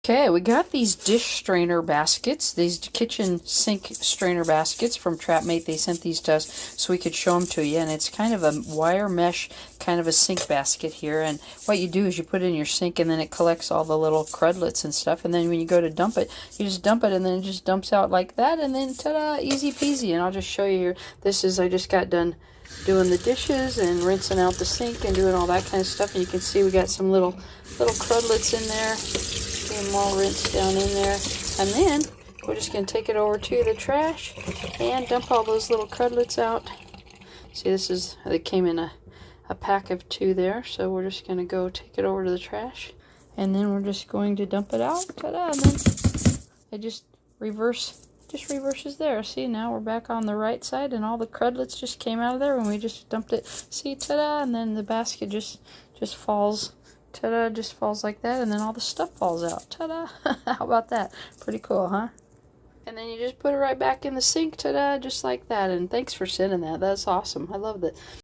Okay, we got these dish strainer baskets, these kitchen sink strainer baskets from TRAPMATE. They sent these to us so we could show them to you, and it's kind of a wire mesh kind of a sink basket here. And what you do is you put it in your sink, and then it collects all the little crudlets and stuff, and then when you go to dump it, you just dump it, and then it just dumps out like that, and then ta-da, easy peasy. And I'll just show you here. This is, I just got done doing the dishes and rinsing out the sink and doing all that kind of stuff, and you can see we got some little crudlets in there. Get them all rinsed down in there, and then we're just going to take it over to the trash and dump all those little crudlets out. See, this is, they came in a pack of 2 there, so we're just going to go take it over to the trash, and then we're just going to dump it out. Ta-da! And then it just reverses there. See, now we're back on the right side, and all the crudlets just came out of there when we just dumped it. See, ta-da! And then the basket just falls. Ta-da, just falls like that, and then all the stuff falls out. Ta-da! How about that? Pretty cool, huh? And then you just put it right back in the sink, ta-da, just like that. And thanks for sending that. That's awesome. I love that.